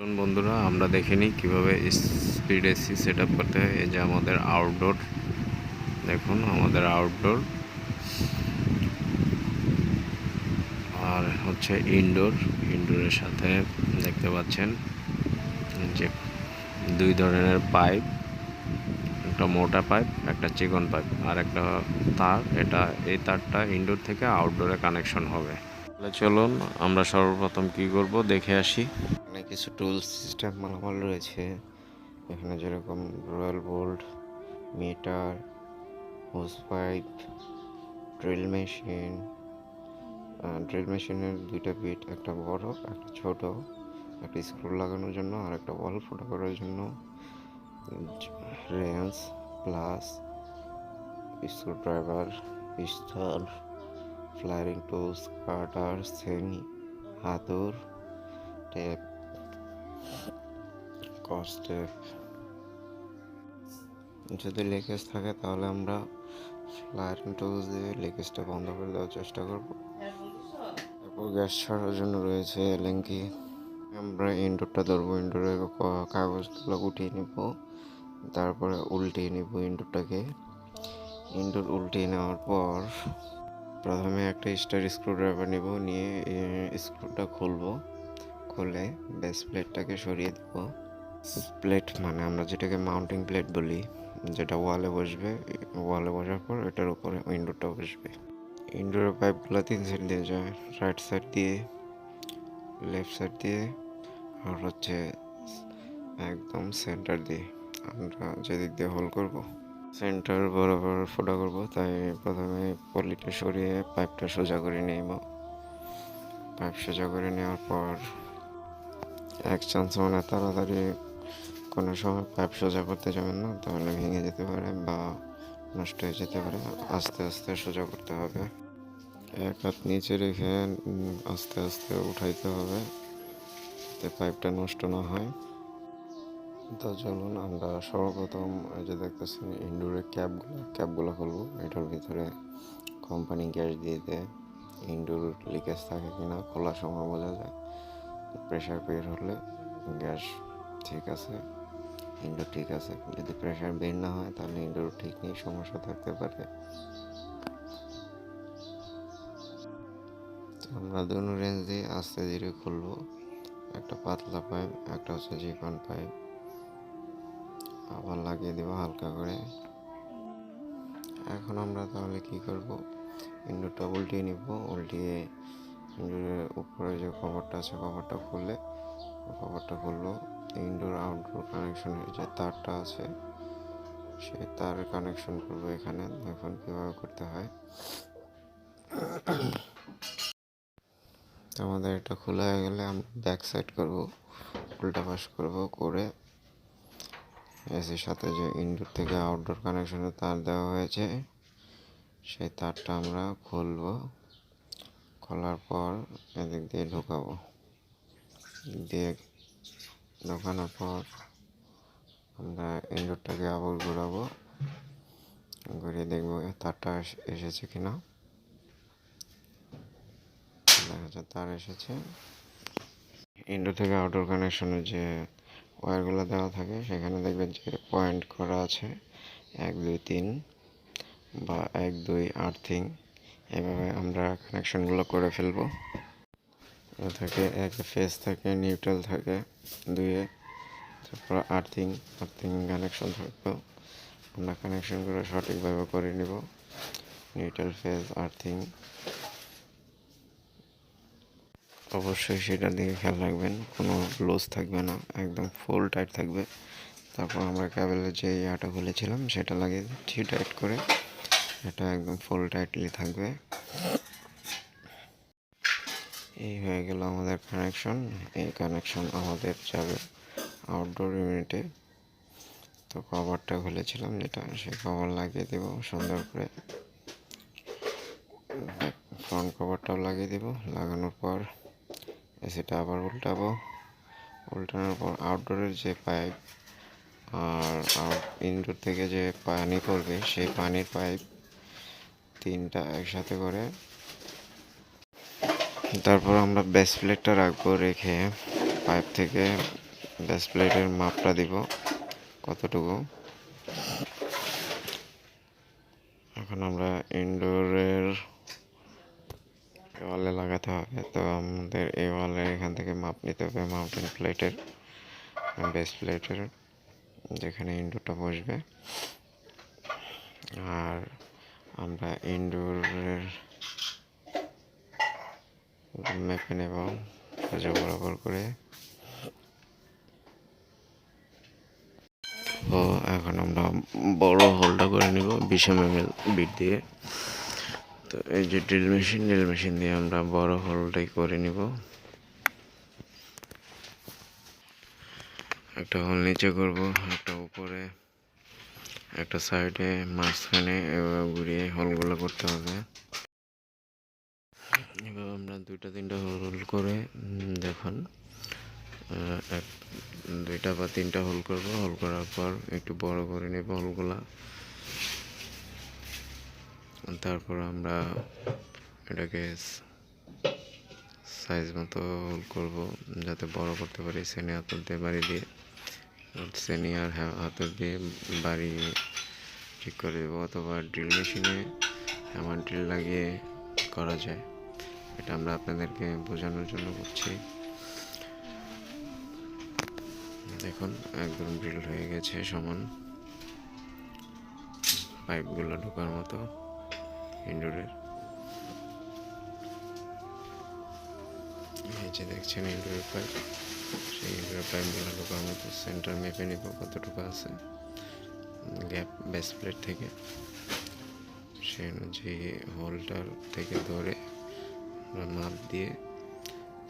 চলুন বন্ধুরা, আমরা দেখে নিই কীভাবে স্পিড এসি সেট আপ করতে হয়। এই যে আমাদের আউটডোর, দেখুন আমাদের আউটডোর, আর হচ্ছে ইনডোর। ইনডোরের সাথে দেখতে পাচ্ছেন যে দুই ধরনের পাইপ, একটা মোটা পাইপ, একটা চিকন পাইপ, আর একটা তার। এই তারটা ইনডোর থেকে আউটডোরে কানেকশন হবে। তাহলে চলুন আমরা সর্বপ্রথম কি করব দেখে আসি। এখানে কিছু টুলস সিস্টেম মালামাল রয়েছে। এখানে যেরকম royal bolt, meter, hose pipe, drill machine. Drill মেশিনের দুইটা বিট, একটা বড় একটা ছোট, একটা স্ক্রু লাগানোর জন্য আর একটা বল ফুটো করার জন্য, রেঞ্চ, প্লাস স্ক্রু ড্রাইভার, পিস্তল, ফ্লায়ারিং টুলস, কাটার, সেমি, হাতুর, টেপ, কস্টেপ। যদি লিকেজ থাকে তাহলে আমরা ফ্লায়ারিং টুলস দিয়ে লিকেজটা বন্ধ করে দেওয়ার চেষ্টা করব। তারপর গ্যাস ছাড়ার জন্য রয়েছে এলেঙ্কি। আমরা ইনডোরটা ধরবো, ইনডোরের কাগজগুলো উঠিয়ে নিব, তারপরে উল্টিয়ে নিব ইনডোরটাকে। ইনডোর উল্টিয়ে নেওয়ার পর প্রথমে একটা স্টার স্ক্রু ড্রাইভার নিব, নিয়ে স্ক্রুটা খুলবো। খুলে বেস প্লেটটাকে সরিয়ে দেব। প্লেট মানে আমরা যেটাকে মাউন্টিং প্লেট বলি, যেটা ওয়ালে বসবে। ওয়ালে বসার পর এটার উপরে উইন্ডোটা বসবে। ইনডোরের পাইপগুলো তিন সাইড দিয়ে যায়, রাইট সাইড দিয়ে, লেফট সাইড দিয়ে, আর হচ্ছে একদম সেন্টার দিয়ে। আমরা যেদিক দিয়ে হোল করব সেন্টার বরাবর ফোটা করব, তাই প্রথমে পলিটা সরিয়ে পাইপটা সোজা করে নিব। পাইপ সোজা করে নেওয়ার পর এক চান্স মানে তাড়াতাড়ি কোনো সময় পাইপ সোজা করতে যাবেন না, তাহলে ভেঙে যেতে পারে বা নষ্ট হয়ে যেতে পারে। আস্তে আস্তে সোজা করতে হবে। এক হাত নিচে রেখে আস্তে আস্তে উঠাইতে হবে যাতে পাইপটা নষ্ট না হয়। তো চলুন আমরা সর্বপ্রথম এই যে দেখতেছেন ইনডোরের ক্যাপগুলো খুলবো। এটার ভিতরে কোম্পানি গ্যাস দিয়ে দেয়। ইনডোর লিকেজ থাকে কিনা খোলার সময় বোঝা যায়। প্রেশার বের হলে গ্যাস ঠিক আছে, ইনডোর ঠিক আছে। যদি প্রেশার বের না হয় তাহলে ইনডোর ঠিক নেই, সমস্যা থাকতে পারে। তো আমরা দুটো রেঞ্জ দিয়ে আস্তে ধীরে খুলবো। একটা পাতলা পাইপ, একটা হচ্ছে চিকন পাইপ, আবার লাগিয়ে দেবো হালকা করে। এখন আমরা তাহলে কি করব, ইনডোরটা উল্টিয়ে নিব। উল্টিয়ে ইনডোরের উপরে যে কভারটা আছে কভারটা খুলবো। ইনডোর আউটডোর কানেকশনের যে তারটা আছে সেই তারের কানেকশন করবো এখানে। এখন কীভাবে করতে হয়, আমাদের এটা খোলা হয়ে গেলে আমরা ব্যাক সাইড করবো, উল্টা পাশ করবো করে এসির সাথে যে ইনডোর থেকে আউটডোর কানেকশনের তার দেওয়া হয়েছে সেই তারটা আমরা খুলবো। খোলার পর এদিক দিয়ে ঢোকাবো। ঢোকানোর পর আমরা ইনডোরটাকে আবার ঘোরাবো, ঘুরিয়ে দেখবো তারটা এসেছে কিনা। দেখা যাচ্ছে তার এসেছে। ইনডোর থেকে আউটডোর কানেকশনের যে ওয়্যারগুলো দেওয়া থাকে সেখানে দেখবেন যে পয়েন্ট করা আছে 1 2 3 বা 1 2 আর্থিং। এভাবে আমরা কানেকশনগুলো করে ফেলবো। থাকে একে ফেজ থাকে, নিউট্রাল থাকে, 2-এ তারপর আর্থিং কানেকশন থাকবে। আমরা কানেকশনগুলো সঠিকভাবে করে নিব। নিউট্রাল, ফেজ, আর্থিং অবশ্যই সেটা দিকে খেয়াল রাখবেন, কোনো লুজ থাকবে না, একদম ফুল টাইট থাকবে। তারপর আমরা কেবলের যে ইয়াটা খুলেছিলাম সেটা লাগিয়ে দিচ্ছি টাইট করে। এটা একদম ফুল টাইটলি থাকবে। এই হয়ে গেল আমাদের কানেকশন। এই কানেকশন আমাদের যাবে আউটডোর ইউনিটে। তো কভারটা খুলেছিলাম যেটা, সেই কভার লাগিয়ে দেব সুন্দর করে। ফ্রন্ট কভারটাও লাগিয়ে দেব। লাগানোর পর এসিটা আবার উল্টানোর পর আউটডোরের যে পাইপ আর ইনডোর থেকে যে পানি পড়বে সেই পানির পাইপ 3টা একসাথে করে তারপর আমরা বেস প্লেটটা রাখবো। রেখে পাইপ থেকে বেস প্লেটের মাপটা দিব কতটুকু। এখন আমরা ইনডোরের ওয়ালে লাগাতে হবে, তো আমাদের এই ওয়ালের এখান থেকে মাপ নিতে হবে মাউন্টেন প্লেটের, বেস প্লেটের যেখানে ইনডোরটা বসবে। আর আমরা ইনডোরের মেপে নেব সোজা বরাবর করে। তো এখন আমরা বড় হোলটা করে নিব 20 mm বিট দিয়ে। তো এই যে ড্রিল মেশিন দিয়ে আমরা বড় হোলটাই করে নিব। একটা হোল নিচে করব, একটা উপরে, একটা সাইডে, মাঝখানে, এভাবে ঘুরিয়ে হোলগুলো করতে হবে। এভাবে আমরা 2-3টা হোল করে দেখুন এক 2টা বা 3টা হোল করব। হোল করার পর একটু বড় করে নেব হোলগুলা। তারপর আমরা এটাকে সাইজ মতো হোল করব, যাতে বড় করতে পারি। সেনি হাতল দিয়ে বাড়ি দিয়ে, সেনি আর হাতল দিয়ে বাড়ি ঠিক করে দেবো, অথবা ড্রিল মেশিনে এমন ড্রিল লাগিয়ে করা যায়। এটা আমরা আপনাদেরকে বোঝানোর জন্য করছি। দেখুন একদম ড্রিল হয়ে গেছে সমান, পাইপগুলো ঢোকার মতো ইনডোরের। এই যে দেখছেন ইনডোরের পাইপ, সেই ইনডোরের পাইপগুলো ঢোকার মতো। সেন্টার মেপে নিব কতটুকু আছে গ্যাপ বেস প্লেট থেকে, সেই অনুযায়ী হোলটার থেকে ধরে আমরা মাপ দিয়ে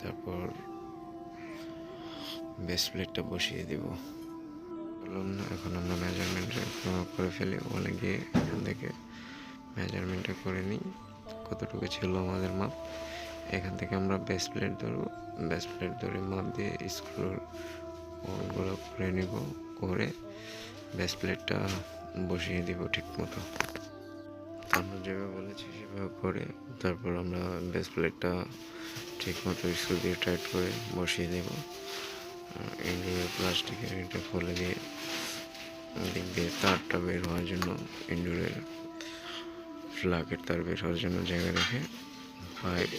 তারপর বেস প্লেটটা বসিয়ে দেব। বললাম না, এখন আমরা মেজারমেন্টটা করে ফেলি। ওখানে গিয়ে এখান থেকে মেজারমেন্টটা করে নিই কতটুকু ছিল আমাদের মাপ। এখান থেকে আমরা বেস প্লেট ধরবো, বেস প্লেট ধরে মাপ দিয়ে স্ক্রুর হোলগুলো করে নিব, করে বেস প্লেটটা বসিয়ে দিব ঠিক মতো। আমরা যেভাবে বলেছি সেভাবে করে তারপর আমরা বেস প্লেটটা ঠিক মতো স্ক্রু দিয়ে টাইট করে বসিয়ে দেব। ইনডোরের প্লাস্টিকের এটা খুলে দিয়ে দিক দিয়ে তারটা বের হওয়ার জন্য, ইনডোরের প্লাগের তার বের হওয়ার জন্য জায়গা রেখে পাইপ,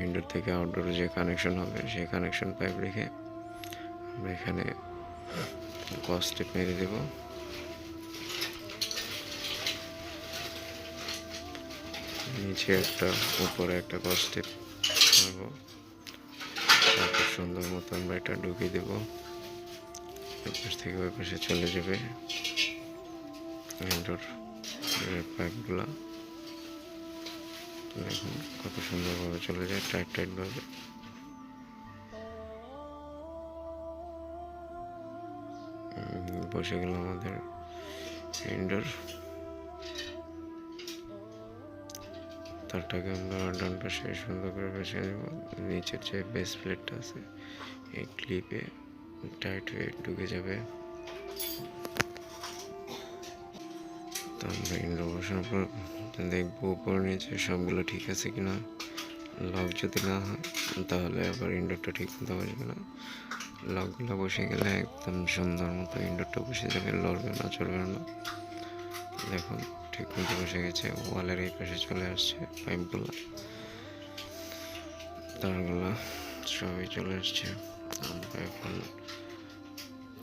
ইনডোর থেকে আউটডোরে যে কানেকশন হবে সেই কানেকশন পাইপ রেখে আমরা এখানে ক্রস টেপ মেরে দেব। নিচে একটা, উপরে একটা ক্রস টেপ মারবো। তারপর সুন্দর মতো আমরা এটা ঢুকিয়ে দেবো। ওই পাশ থেকে ওই পাশে চলে যাবে ইনডোর পাইপগুলা। দেখুন কত সুন্দরভাবে চলে যায়, টাইটভাবে। বসে গেল আমাদের ইনডোর। তারটাকে আমরা ডান পাশে সুন্দর করে বসিয়ে দেবো। নিচের যে বেস প্লেটটা আছে এই ক্লিপে টাইট হয়ে ঢুকে যাবে। তো আমরা ইনডোর বসানোর পর দেখবো উপর নিচে সবগুলো ঠিক আছে কিনা। লক যদি না হয় তাহলে আবার ইনডোরটা ঠিক মতো বসবে না। লকগুলো বসে গেলে একদম সুন্দর মতো ইনডোরটা বসে যাবে, লড়বে না, চলবে না। দেখুন ঠিক মতো বসে গেছে। ওয়ালের এই পাশে চলে আসছে পাইপগুলো, তারগুলো সবই চলে আসছে। আমরা এখন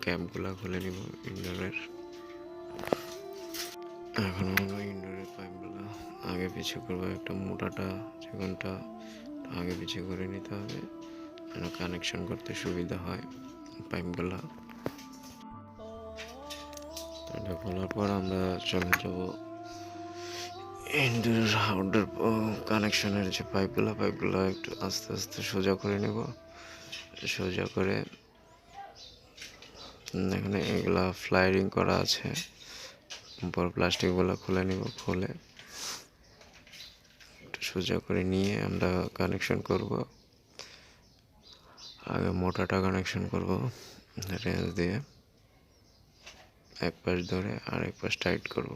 ক্যাপগুলো খুলে নিব ইনডোরের। এখন আমরা ইনডোরের পাইপগুলো আগে পিছিয়ে করবো। একটা মোটাটা চিকনটা আগে পিছিয়ে করে নিতে হবে যেন কানেকশন করতে সুবিধা হয় পাইপগুলো। এটা খোলার পর আমরা চলে যাব ইনডোর আউটডোর কানেকশনের যে পাইপগুলো একটু আস্তে আস্তে সোজা করে নেব। সোজা করে এখানে এগুলা ফ্লায়ারিং করা আছে, উপর প্লাস্টিকগুলো খুলে নিব। খুলে একটু সোজা করে নিয়ে আমরা কানেকশন করব। আগে মোটাটা কানেকশন করব রেঞ্জ দিয়ে, এক পাশ ধরে আর এক পাশ টাইট করব।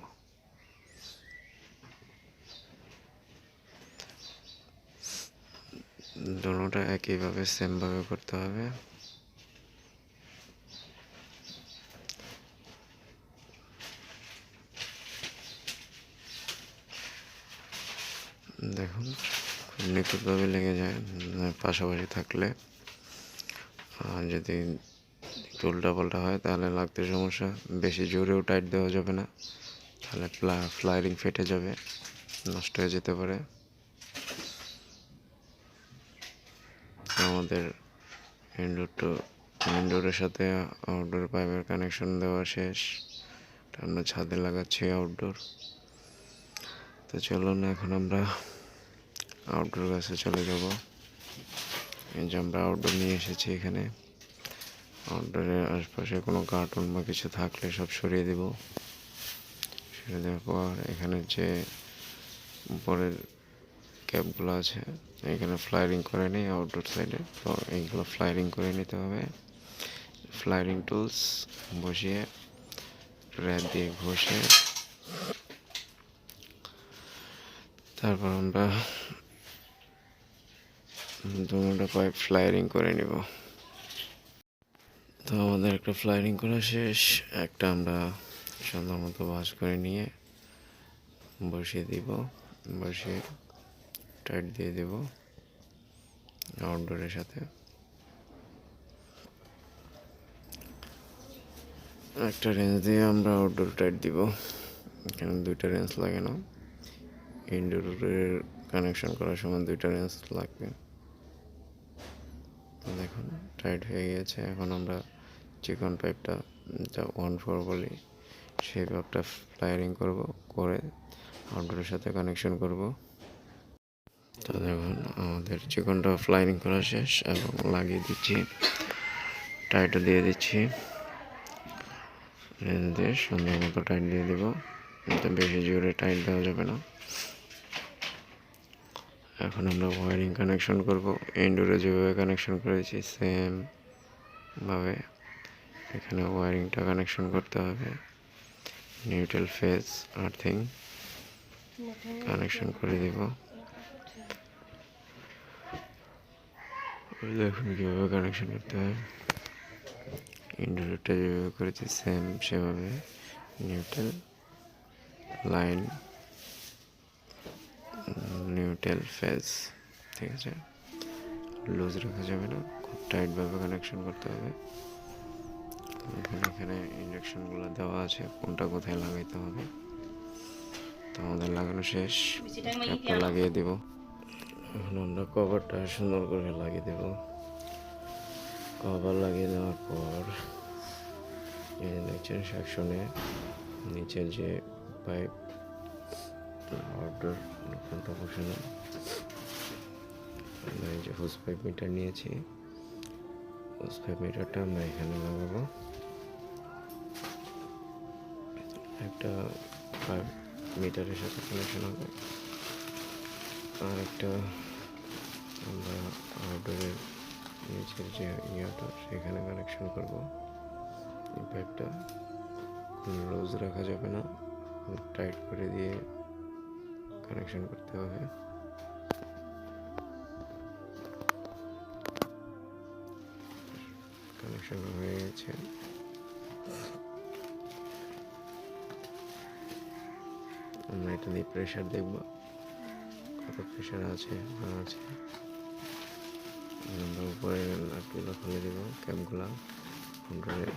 দোনোটা একইভাবে সেমভাবে করতে হবে। দেখুন খুব নিখুঁতভাবে লেগে যায় পাশাপাশি থাকলে। আর যদি উল্টা পাল্টা হয় তাহলে লাগতে সমস্যা। বেশি জোরেও টাইট দেওয়া যাবে না, তাহলে ফ্লায়ারিং ফেটে যাবে, নষ্ট হয়ে যেতে পারে। আমাদের ইনডোরের সাথে আউটডোর পাইপের কানেকশন দেওয়া শেষ। আমরা ছাদে লাগাচ্ছি আউটডোর। তো চলুন এখন আমরা আউটডোর কাছে চলে যাব। এই যে আমরা আউটডোর নিয়ে এসেছি এখানে। আউটডোরের আশপাশে কোনো কার্টুন বা কিছু থাকলে সব সরিয়ে দেব। সরিয়ে দেওয়ার পর এখানে যে উপরের ক্যাপগুলো আছে এখানে ফ্লায়ারিং করে নিই আউটডোর সাইডে। তো এইগুলো ফ্লায়ারিং করে নিতে হবে। ফ্লায়ারিং টুলস বসিয়ে র্যাপ দিয়ে ঘষে তারপর আমরা দুটো পাইপ ফ্লায়ারিং করে নিব। তো আমাদের একটা ফ্লায়ারিং করা শেষ। একটা আমরা সুন্দর মতো ভাঁজ করে নিয়ে বসিয়ে দিব। বসিয়ে টাইট দিয়ে দেব আউটডোরের সাথে। একটা রেঞ্জ দিয়ে আমরা আউটডোর টাইট দিব। এখানে দুইটা রেঞ্জ লাগে না, ইনডোরের কানেকশন করার সময় দুইটা রেঞ্জ লাগবে। দেখুন টাইট হয়ে গেছে। এখন আমরা চিকন পাইপটা যা 1/4 বলি সেই পাইপটা ফ্লায়ারিং করব, করে আউটডোরের সাথে কানেকশন করব। তো দেখুন আমাদের চিকনটা ফ্লায়ারিং করা শেষ এবং লাগিয়ে দিচ্ছি, টাইটও দিয়ে দিচ্ছি। রেঞ্জ দিয়ে সুন্দর মতো টাইট দিয়ে দিব, কিন্তু বেশি জোরে টাইট দেওয়া যাবে না। এখন আমরা ওয়ারিং কানেকশন করব। ইনডোরে যেভাবে কানেকশন করেছি সেম ভাবে এখানে ওয়ারিংটা কানেকশন করতে হবে। নিউট্রাল ফেজ আর্থিং কানেকশন করে দিব। দেখুন কীভাবে কানেকশন করতে হয়। ইনডোরটা যেভাবে করেছি সেম সেভাবে নিউট্রাল লাইন, নিউট্রাল ফেজ, ঠিক আছে। লুজ রাখা যাবে না, খুব টাইটভাবে কানেকশন করতে হবে। এখন এখানে ইন্ডাকশনগুলো দেওয়া আছে, কোনটা কোথায় লাগাইতে হবে। তো আমাদের লাগানো শেষ, ক্যাপটা লাগিয়ে দেব। এখন আমরা কভারটা সুন্দর করে লাগিয়ে দেব। কভার লাগিয়ে দেওয়ার পর এই দেখছেন সেকশনে নিচের যে পাইপ আউটডোর কোনটা বসানো, আমরা এই যে হোস পাইপ মিটার নিয়েছি, হোস পাইপ মিটারটা আমরা এখানে লাগাবো। একটা পাইপ মিটারের সাথে কানেকশন হবে, আর একটা আমরা আউটডোরের নিচের যে ইয়াটা সেখানে কানেকশন করব। এই পাইপটা লুজ রাখা যাবে না, টাইট করে দিয়ে কানেকশন করতে হবে। কানেকশন হয়ে গেছে। আমরা এটা দিয়ে প্রেশার দেখব কত প্রেশার আছে না আছে। আমরা উপরে নাটগুলো খুলে দেব, ক্যাপগুলো কন্ট্রোলে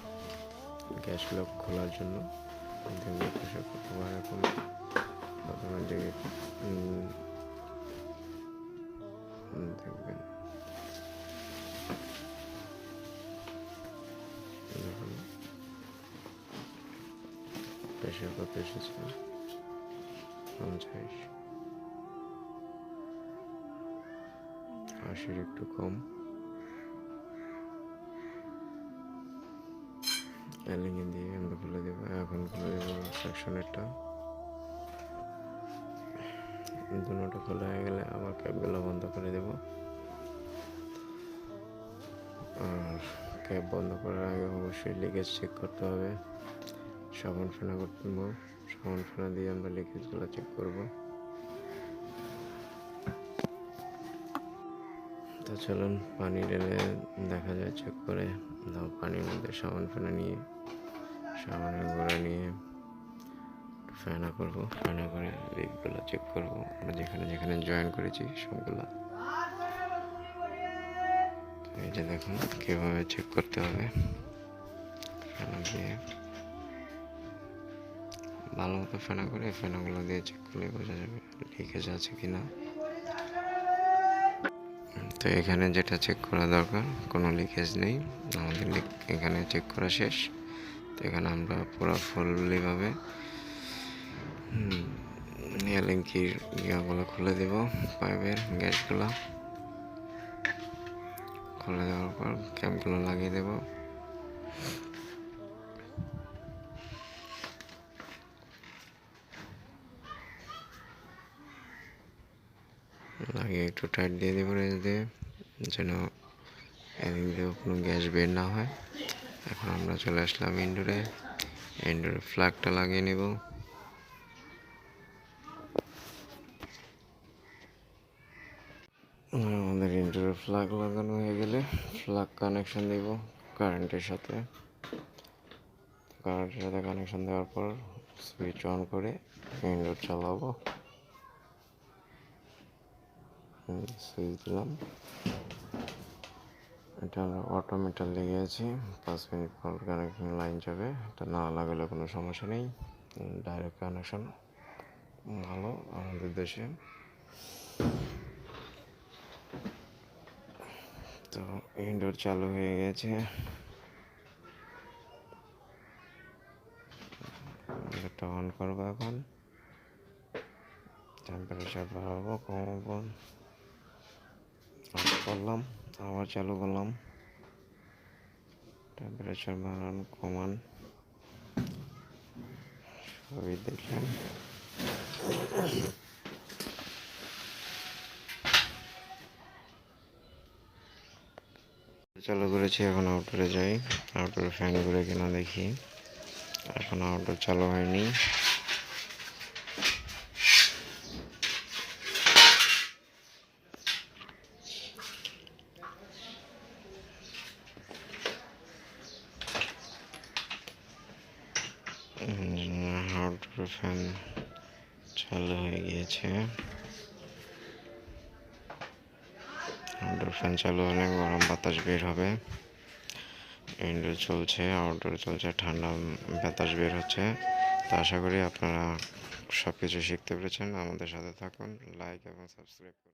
গ্যাস লক খোলার জন্য। দেখব প্রেশার কত বাড়ে কমে, কতবার জায়গায় দেখবেন। দেখুন প্রেশার কত এসেছে, 50, 80 একটু কম। অ্যালিঙ্গি দিয়ে আমরা খুলে দেবো। এখন খুলে দেবো সেকশনেরটা। দুটো খোলা হয়ে গেলে আবার ক্যাপগুলো বন্ধ করে দেব। আর ক্যাপ বন্ধ করার আগে অবশ্যই লিকেজ চেক করতে হবে। সাবান ফেনা করতে হবে, সাবান ফেনা দিয়ে আমরা লিকেজগুলো চেক করব। তো চলুন পানি ঢেলে দেখা যায় চেক করে দাও। পানির মধ্যে সাবান ফেনা নিয়ে, সাবানের গুঁড়া নিয়ে ফ্যানও করবো, ফ্যানও করে লিকগুলো চেক করবো আমরা যেখানে যেখানে জয়েন করেছি সবগুলো। এই যে দেখুন কীভাবে চেক করতে হবে। ফ্যান দিয়ে ভালো মতো ফ্যানা করে ফ্যানাগুলো দিয়ে চেক করলে বোঝা যাবে লিকেজ আছে কি না। তো এখানে যেটা চেক করা দরকার, কোনো লিকেজ নেই, আমাদের এখানে চেক করা শেষ। তো এখানে আমরা পুরো ফুললিভাবে এলেঙ্কির ইয়াগুলো খুলে দেব, পাইপের গ্যাসগুলো খুলে দেওয়ার পর ক্যাম্পগুলো লাগিয়ে দেব। লাগিয়ে একটু টাইট দিয়ে দেবো রেঞ্জ দিয়ে, যেন এদিক দিয়েও কোনো গ্যাস বের না হয়। এখন আমরা চলে আসলাম ইনডোরে। ইনডোরে ফ্ল্যাগটা লাগিয়ে নেব। আমাদের ইনডোরে ফ্ল্যাগ লাগানো হয়ে গেলে ফ্ল্যাগ কানেকশন দেব কারেন্টের সাথে। কারেন্টের সাথে কানেকশন দেওয়ার পর সুইচ অন করে ইনডোর চালাবো। সুইচ দিলাম। এটা আমরা অটোমিটার লেগেছি, 5 মিনিট পর কানেকশন লাইন যাবে। এটা না লাগালে কোনো সমস্যা নেই, ডাইরেক্ট কানেকশন ভালো আমাদের দেশে। তো ইনডোর চালু হয়ে গেছে। এটা অন করবো, এখন টেম্পারেচার বাড়াবো কমাবো, অফ করলাম, আবার চালু করলাম। টেম্পারেচার বাড়ান কমান সবই দেখলেন। চালু করেছি, এখন আউটডোরে যাই। আউটডোরে ফ্যান ঘুরে কিনা দেখি। এখন আউটডোর চালু হয়নি। আউটডোর ফ্যান চালু হয়ে গিয়েছে। আউটডোর ফ্যান চালু হলে গরম বাতাস বের হবে। ইনডোর চলছে, আউটডোর চলছে, ঠান্ডা বাতাস বের হচ্ছে। তো আশা করি আপনারা সব কিছু শিখতে পেরেছেন। আমাদের সাথে থাকুন, লাইক এবং সাবস্ক্রাইব করুন।